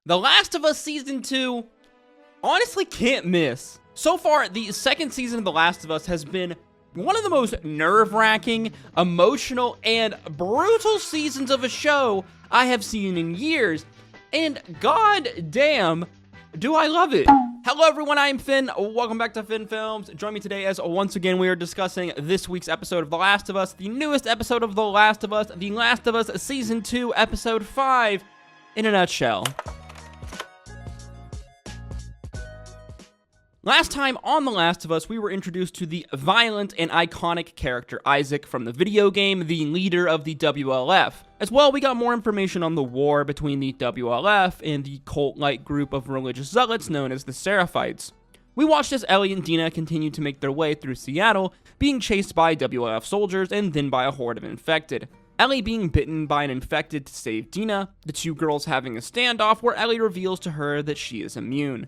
The Last of Us Season 2, honestly can't miss. So far, the second season of The Last of Us has been one of the most nerve-wracking, emotional, and brutal seasons of a show I have seen in years, and god damn, do I love it. Hello everyone, I'm Finn. Welcome back to Finn Films. Join me today as once again we are discussing this week's episode of The Last of Us, the newest episode of The Last of Us, The Last of Us Season 2, Episode 5, in a nutshell. Last time on The Last of Us, we were introduced to the violent and iconic character Isaac from the video game, the leader of the WLF. As well, we got more information on the war between the WLF and the cult-like group of religious zealots known as the Seraphites. We watched as Ellie and Dina continued to make their way through Seattle, being chased by WLF soldiers and then by a horde of infected. Ellie being bitten by an infected to save Dina, the two girls having a standoff where Ellie reveals to her that she is immune.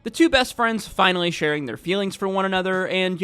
The two best friends finally sharing their feelings for one another and,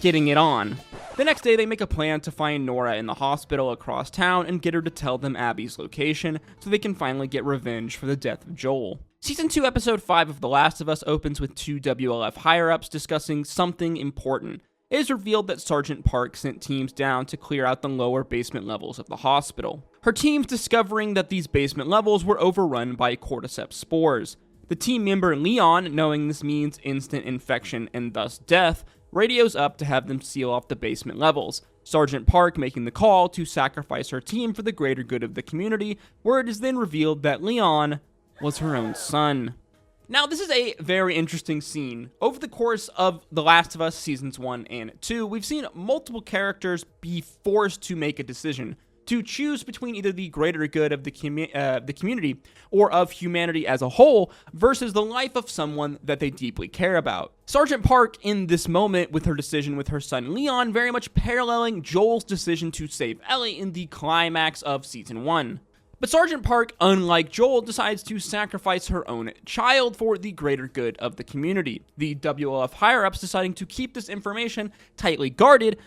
getting it on. The next day, they make a plan to find Nora in the hospital across town and get her to tell them Abby's location so they can finally get revenge for the death of Joel. Season 2, Episode 5 of The Last of Us opens with two WLF higher-ups discussing something important. It is revealed that Sergeant Park sent teams down to clear out the lower basement levels of the hospital. Her teams discovering that these basement levels were overrun by cordyceps spores. The team member Leon, knowing this means instant infection and thus death, radios up to have them seal off the basement levels. Sergeant Park making the call to sacrifice her team for the greater good of the community, where it is then revealed that Leon was her own son. Now, this is a very interesting scene. Over the course of The Last of Us Seasons 1 and 2, we've seen multiple characters be forced to make a decision, to choose between either the greater good of the community or of humanity as a whole versus the life of someone that they deeply care about. Sergeant Park in this moment with her decision with her son Leon very much paralleling Joel's decision to save Ellie in the climax of Season 1. But Sergeant Park, unlike Joel, decides to sacrifice her own child for the greater good of the community. The WLF higher-ups deciding to keep this information tightly guarded,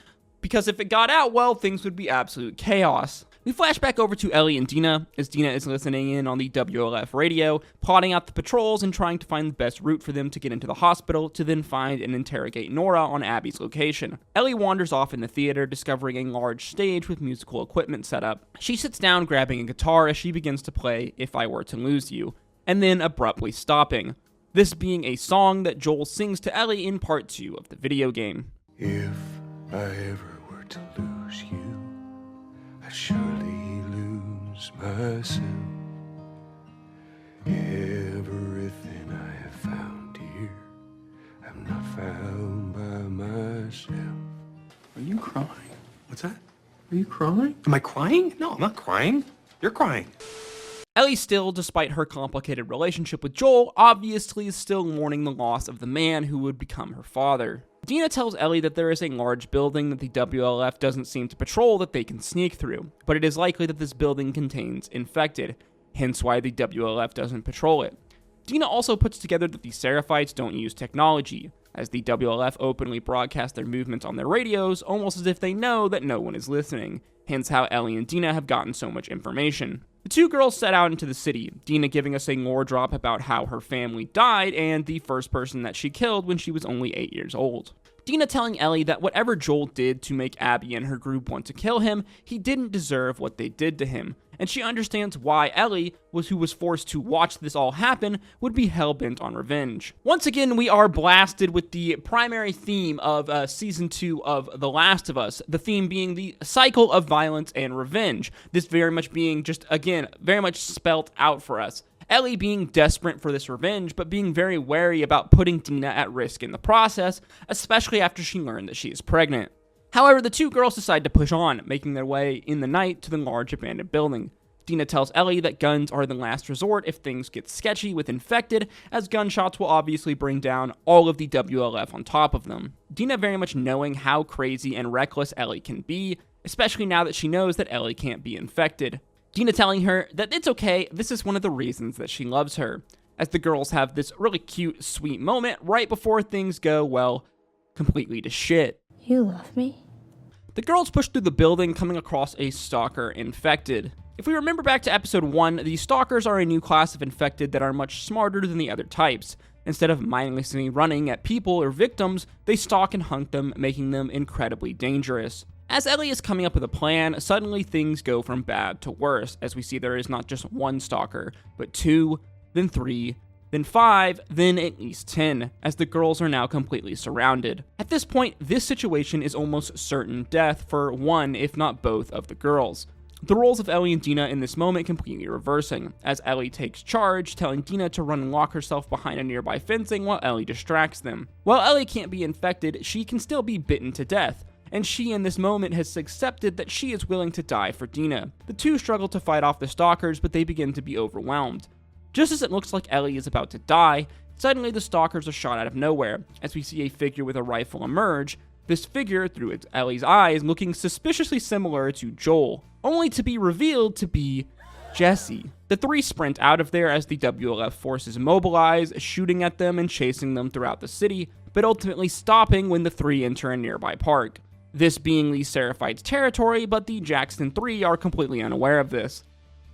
because if it got out, well, things would be absolute chaos. We flash back over to Ellie and Dina, as Dina is listening in on the WLF radio, plotting out the patrols and trying to find the best route for them to get into the hospital to then find and interrogate Nora on Abby's location. Ellie wanders off in the theater, discovering a large stage with musical equipment set up. She sits down grabbing a guitar as she begins to play If I Were to Lose You, and then abruptly stopping. This being a song that Joel sings to Ellie in part 2 of the video game. If I ever were to lose you, I'd surely lose myself. Everything I have found here, I'm not found by myself. Are you crying? What's that? Are you crying? Am I crying? No, I'm not crying. You're crying. Ellie still, despite her complicated relationship with Joel, obviously is still mourning the loss of the man who would become her father. Dina tells Ellie that there is a large building that the WLF doesn't seem to patrol that they can sneak through, but it is likely that this building contains infected, hence why the WLF doesn't patrol it. Dina also puts together that the Seraphites don't use technology, as the WLF openly broadcast their movements on their radios almost as if they know that no one is listening, hence how Ellie and Dina have gotten so much information. The two girls set out into the city, Dina giving us a lore drop about how her family died and the first person that she killed when she was only 8 years old. Dina telling Ellie that whatever Joel did to make Abby and her group want to kill him, he didn't deserve what they did to him, and she understands why Ellie, who was forced to watch this all happen, would be hell-bent on revenge. Once again, we are blasted with the primary theme of Season 2 of The Last of Us, the theme being the cycle of violence and revenge. This very much being just, again, very much spelt out for us. Ellie being desperate for this revenge, but being very wary about putting Dina at risk in the process, especially after she learned that she is pregnant. However, the two girls decide to push on, making their way in the night to the large abandoned building. Dina tells Ellie that guns are the last resort if things get sketchy with infected, as gunshots will obviously bring down all of the WLF on top of them. Dina very much knowing how crazy and reckless Ellie can be, especially now that she knows that Ellie can't be infected. Dina telling her that it's okay, this is one of the reasons that she loves her, as the girls have this really cute, sweet moment right before things go, well, completely to shit. You love me? The girls push through the building, coming across a stalker infected. If we remember back to episode 1, the Stalkers are a new class of infected that are much smarter than the other types. Instead of mindlessly running at people or victims, they stalk and hunt them, making them incredibly dangerous. As Ellie is coming up with a plan, suddenly things go from bad to worse, as we see there is not just one stalker, but 2, then 3, then 5, then at least 10, as the girls are now completely surrounded. At this point, this situation is almost certain death for one, if not both, of the girls. The roles of Ellie and Dina in this moment completely reversing, as Ellie takes charge, telling Dina to run and lock herself behind a nearby fencing while Ellie distracts them. While Ellie can't be infected, she can still be bitten to death, and she in this moment has accepted that she is willing to die for Dina. The two struggle to fight off the Stalkers, but they begin to be overwhelmed. Just as it looks like Ellie is about to die, suddenly the Stalkers are shot out of nowhere, as we see a figure with a rifle emerge, this figure, through Ellie's eyes, looking suspiciously similar to Joel, only to be revealed to be Jesse. The three sprint out of there as the WLF forces mobilize, shooting at them and chasing them throughout the city, but ultimately stopping when the three enter a nearby park. This being the Seraphites' territory, but the Jackson 3 are completely unaware of this.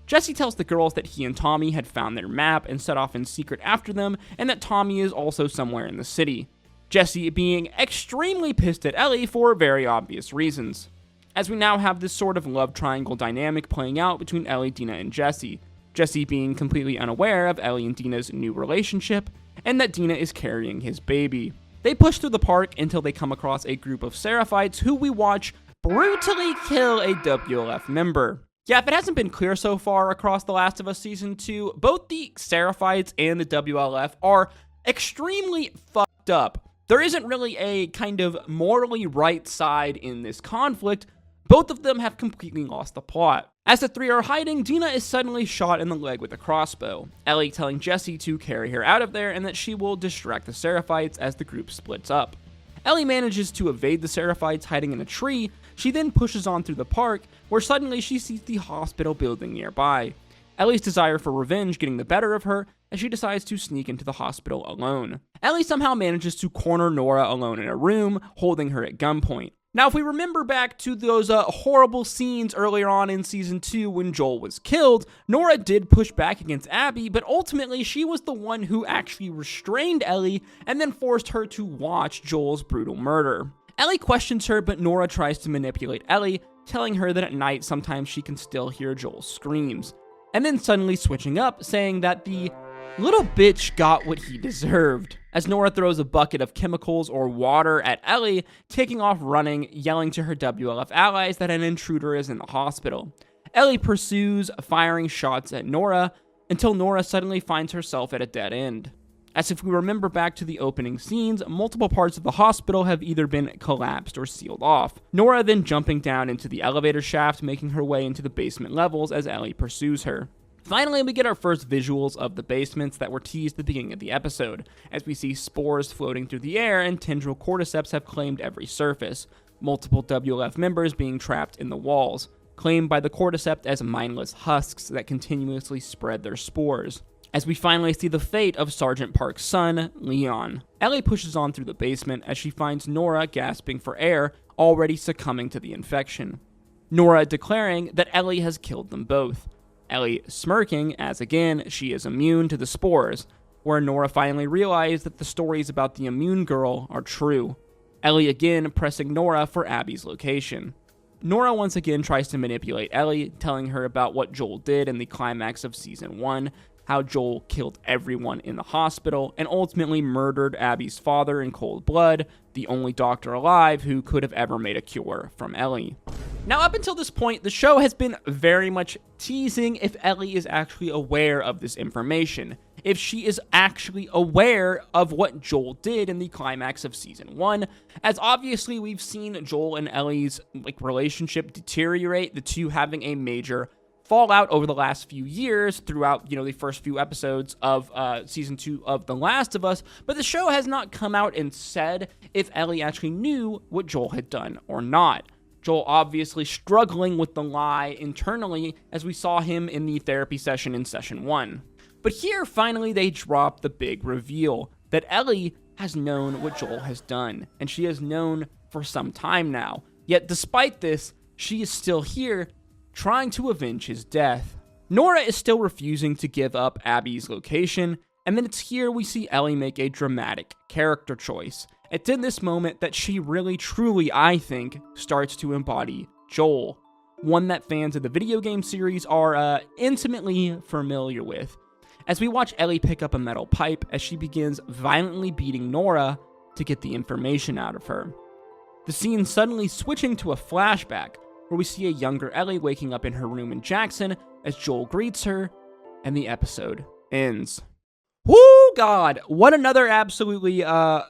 Jesse tells the girls that he and Tommy had found their map and set off in secret after them, and that Tommy is also somewhere in the city. Jesse being extremely pissed at Ellie for very obvious reasons, as we now have this sort of love triangle dynamic playing out between Ellie, Dina, and Jesse. Jesse being completely unaware of Ellie and Dina's new relationship, and that Dina is carrying his baby. They push through the park until they come across a group of Seraphites who we watch brutally kill a WLF member. Yeah, if it hasn't been clear so far across The Last of Us Season 2, both the Seraphites and the WLF are extremely fucked up. There isn't really a kind of morally right side in this conflict. Both of them have completely lost the plot. As the three are hiding, Dina is suddenly shot in the leg with a crossbow, Ellie telling Jesse to carry her out of there and that she will distract the Seraphites as the group splits up. Ellie manages to evade the Seraphites hiding in a tree. She then pushes on through the park, where suddenly she sees the hospital building nearby. Ellie's desire for revenge getting the better of her, as she decides to sneak into the hospital alone. Ellie somehow manages to corner Nora alone in a room, holding her at gunpoint. Now, if we remember back to those horrible scenes earlier on in Season 2 when Joel was killed, Nora did push back against Abby, but ultimately she was the one who actually restrained Ellie and then forced her to watch Joel's brutal murder. Ellie questions her, but Nora tries to manipulate Ellie, telling her that at night sometimes she can still hear Joel's screams. And then suddenly switching up, saying that the little bitch got what he deserved, as Nora throws a bucket of chemicals or water at Ellie, taking off running, yelling to her WLF allies that an intruder is in the hospital. Ellie pursues, firing shots at Nora, until Nora suddenly finds herself at a dead end. As if we remember back to the opening scenes, multiple parts of the hospital have either been collapsed or sealed off. Nora then jumping down into the elevator shaft, making her way into the basement levels as Ellie pursues her. Finally, we get our first visuals of the basements that were teased at the beginning of the episode, as we see spores floating through the air and tendril cordyceps have claimed every surface, multiple WLF members being trapped in the walls, claimed by the cordyceps as mindless husks that continuously spread their spores. As we finally see the fate of Sergeant Park's son, Leon. Ellie pushes on through the basement as she finds Nora gasping for air, already succumbing to the infection. Nora declaring that Ellie has killed them both. Ellie smirking as again she is immune to the spores, where Nora finally realized that the stories about the immune girl are true. Ellie again pressing Nora for Abby's location. Nora once again tries to manipulate Ellie, telling her about what Joel did in the climax of Season 1, how Joel killed everyone in the hospital and ultimately murdered Abby's father in cold blood, the only doctor alive who could have ever made a cure from Ellie. Now, up until this point, the show has been very much teasing if Ellie is actually aware of this information, if she is actually aware of what Joel did in the climax of Season 1, as obviously we've seen Joel and Ellie's relationship deteriorate, the two having a major fallout over the last few years throughout, the first few episodes of Season 2 of The Last of Us, but the show has not come out and said if Ellie actually knew what Joel had done or not. Joel obviously struggling with the lie internally, as we saw him in the therapy session in Session 1. But here, finally, they drop the big reveal that Ellie has known what Joel has done, and she has known for some time now. Yet, despite this, she is still here, trying to avenge his death. Nora is still refusing to give up Abby's location, and then it's here we see Ellie make a dramatic character choice. It's in this moment that she really truly, I think, starts to embody Joel, one that fans of the video game series are intimately familiar with, as we watch Ellie pick up a metal pipe as she begins violently beating Nora to get the information out of her. The scene suddenly switching to a flashback, where we see a younger Ellie waking up in her room in Jackson as Joel greets her, and the episode ends. Whoo, God, what another absolutely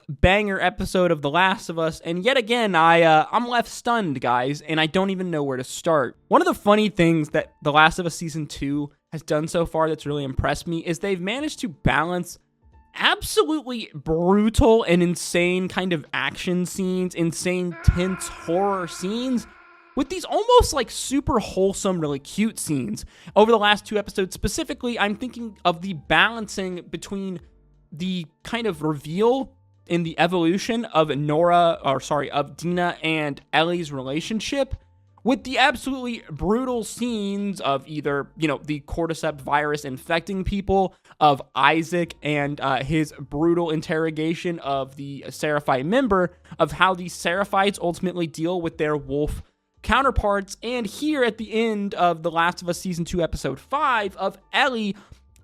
banger episode of The Last of Us, and yet again, I'm left stunned, guys, and I don't even know where to start. One of the funny things that The Last of Us Season 2 has done so far that's really impressed me is they've managed to balance absolutely brutal and insane kind of action scenes, insane, tense horror scenes, with these almost like super wholesome, really cute scenes. Over the last 2 episodes specifically, I'm thinking of the balancing between the kind of reveal in the evolution of of Dina and Ellie's relationship, with the absolutely brutal scenes of either, the cordyceps virus infecting people, of Isaac and his brutal interrogation of the Seraphite member, of how the Seraphites ultimately deal with their wolf counterparts, and here at the end of The Last of Us Season 2 Episode 5 of Ellie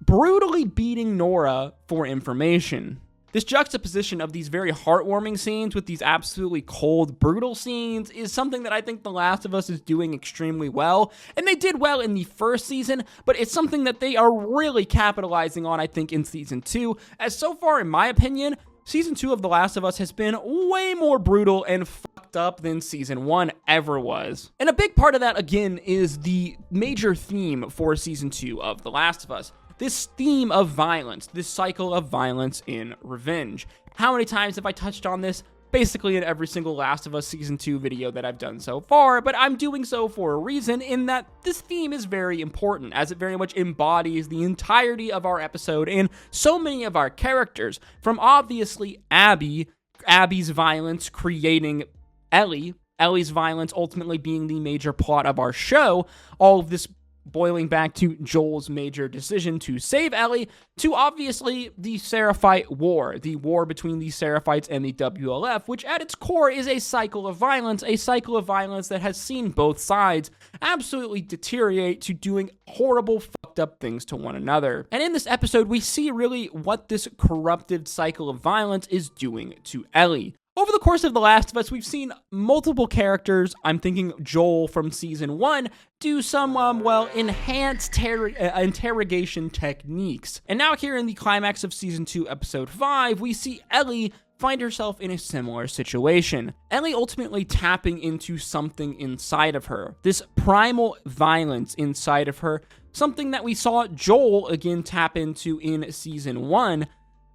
brutally beating Nora for information. This juxtaposition of these very heartwarming scenes with these absolutely cold, brutal scenes is something that I think The Last of Us is doing extremely well, and they did well in the first season, but it's something that they are really capitalizing on, I think, in Season 2, as so far, in my opinion, Season 2 of The Last of Us has been way more brutal and fucked up than Season 1 ever was. And a big part of that, again, is the major theme for Season 2 of The Last of Us. This theme of violence, this cycle of violence in revenge. How many times have I touched on this? Basically in every single Last of Us Season 2 video that I've done so far, but I'm doing so for a reason, in that this theme is very important, as it very much embodies the entirety of our episode and so many of our characters, from obviously Abby's violence creating Ellie, Ellie's violence ultimately being the major plot of our show, all of this boiling back to Joel's major decision to save Ellie, to obviously the Seraphite War, the war between the Seraphites and the WLF, which at its core is a cycle of violence that has seen both sides absolutely deteriorate to doing horrible, fucked up things to one another. And in this episode, we see really what this corrupted cycle of violence is doing to Ellie. Over the course of The Last of Us, we've seen multiple characters, I'm thinking Joel from Season 1, do some, enhanced interrogation techniques. And now here in the climax of Season 2, Episode 5, we see Ellie find herself in a similar situation. Ellie ultimately tapping into something inside of her, this primal violence inside of her, something that we saw Joel again tap into in Season 1,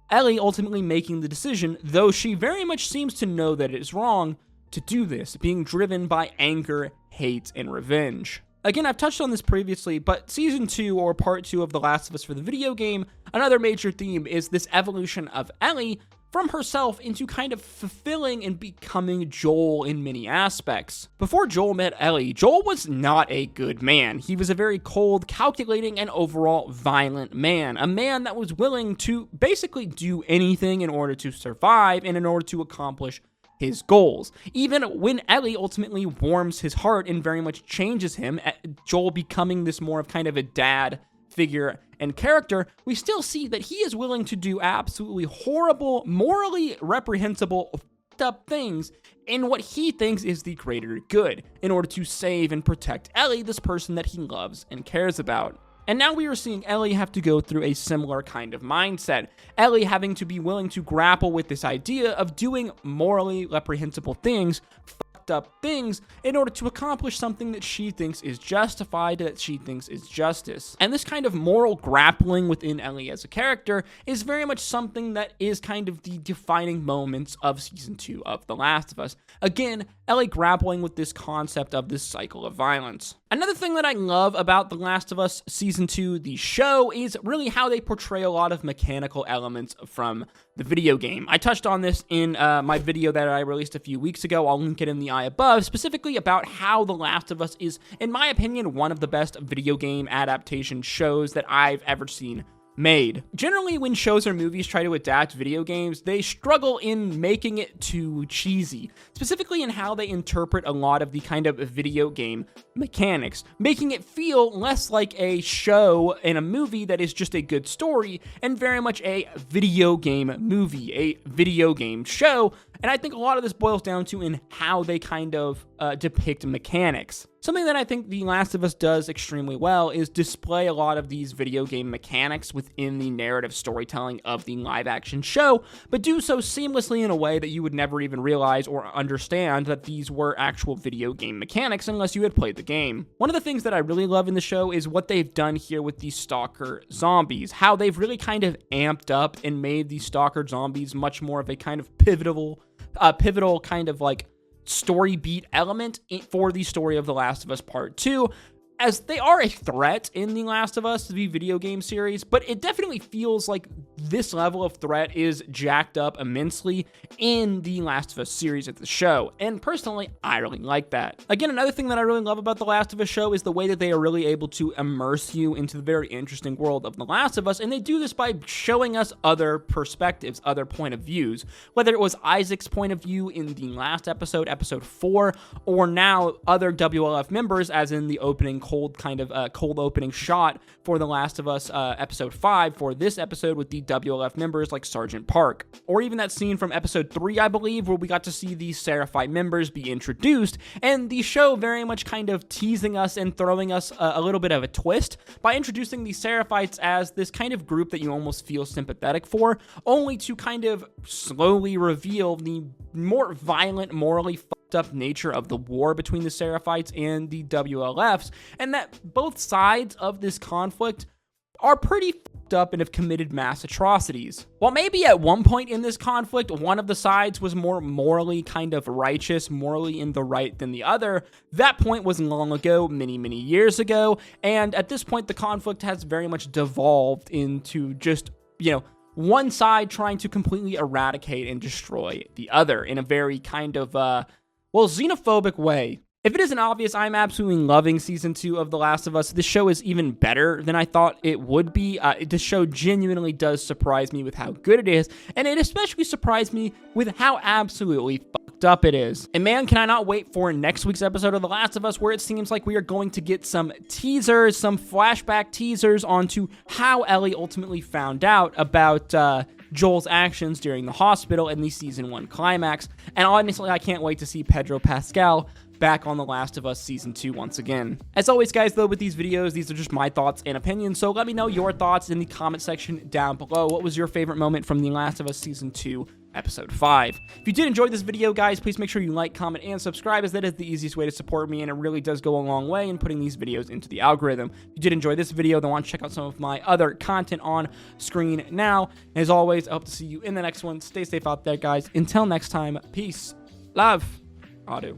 Ellie ultimately making the decision, though she very much seems to know that it is wrong, to do this, being driven by anger, hate, and revenge. Again, I've touched on this previously, but Season 2, or Part 2 of The Last of Us for the video game, another major theme is this evolution of Ellie from herself into kind of fulfilling and becoming Joel in many aspects. Before Joel met Ellie, Joel was not a good man. He was a very cold, calculating, and overall violent man. A man that was willing to basically do anything in order to survive and in order to accomplish his goals. Even when Ellie ultimately warms his heart and very much changes him, Joel becoming this more of kind of a dad figure and character, we still see that he is willing to do absolutely horrible, morally reprehensible, fucked up things in what he thinks is the greater good, in order to save and protect Ellie, this person that he loves and cares about. And now we are seeing Ellie have to go through a similar kind of mindset. Ellie having to be willing to grapple with this idea of doing morally reprehensible things, fucked up things, in order to accomplish something that she thinks is justified, that she thinks is justice. And this kind of moral grappling within Ellie as a character is very much something that is kind of the defining moments of Season 2 of The Last of Us. Again, Ellie grappling with this concept of this cycle of violence. Another thing that I love about The Last of Us Season 2, the show, is really how they portray a lot of mechanical elements from the video game. I touched on this in my video that I released a few weeks ago. I'll link it in the eye above, specifically about how The Last of Us is, in my opinion, one of the best video game adaptation shows that I've ever seen made. Generally, when shows or movies try to adapt video games, they struggle in making it too cheesy, specifically in how they interpret a lot of the kind of video game mechanics, making it feel less like a show and a movie that is just a good story, and very much a video game movie, a video game show. And I think a lot of this boils down to in how they kind of depict mechanics. Something that I think The Last of Us does extremely well is display a lot of these video game mechanics within the narrative storytelling of the live-action show, but do so seamlessly in a way that you would never even realize or understand that these were actual video game mechanics unless you had played the game. One of the things that I really love in the show is what they've done here with the Stalker zombies, how they've really kind of amped up and made the Stalker zombies much more of a kind of pivotal kind of like story beat element for the story of The Last of Us Part 2, as they are a threat in The Last of Us, the video game series, but it definitely feels like this level of threat is jacked up immensely in the Last of Us series of the show, and personally, I really like that. Again, another thing that I really love about The Last of Us show is the way that they are really able to immerse you into the very interesting world of The Last of Us, and they do this by showing us other perspectives, other point of views, whether it was Isaac's point of view in the last episode, episode 4, or now other WLF members, as in the opening cold opening shot for The Last of Us episode 5 for this episode with the WLF members like Sergeant Park, or even that scene from episode 3, I believe, where we got to see the Seraphite members be introduced, and the show very much kind of teasing us and throwing us a little bit of a twist by introducing the Seraphites as this kind of group that you almost feel sympathetic for, only to kind of slowly reveal the more violent, morally up nature of the war between the Seraphites and the WLFs, and that both sides of this conflict are pretty fucked up and have committed mass atrocities. While maybe at one point in this conflict, one of the sides was more morally kind of righteous, morally in the right than the other, that point was long ago, many, many years ago, and at this point, the conflict has very much devolved into just, one side trying to completely eradicate and destroy the other in a very kind of, xenophobic way. If it isn't obvious, I'm absolutely loving Season 2 of The Last of Us. This show is even better than I thought it would be. The show genuinely does surprise me with how good it is, and it especially surprised me with how absolutely fucked up it is. And man, can I not wait for next week's episode of The Last of Us, where it seems like we are going to get some teasers, some flashback teasers onto how Ellie ultimately found out about Joel's actions during the hospital in the Season 1 climax, and honestly, I can't wait to see Pedro Pascal back on The Last of Us Season 2 once again. As always, guys, though, with these videos, these are just my thoughts and opinions, so let me know your thoughts in the comment section down below. What was your favorite moment from The Last of Us Season 2 Episode 5? If you did enjoy this video, guys, please make sure you like, comment, and subscribe, as that is the easiest way to support me, and it really does go a long way in putting these videos into the algorithm. If you did enjoy this video, then want to check out some of my other content on screen now. As always, I hope to see you in the next one. Stay safe out there, guys. Until next time, peace, love, Adu.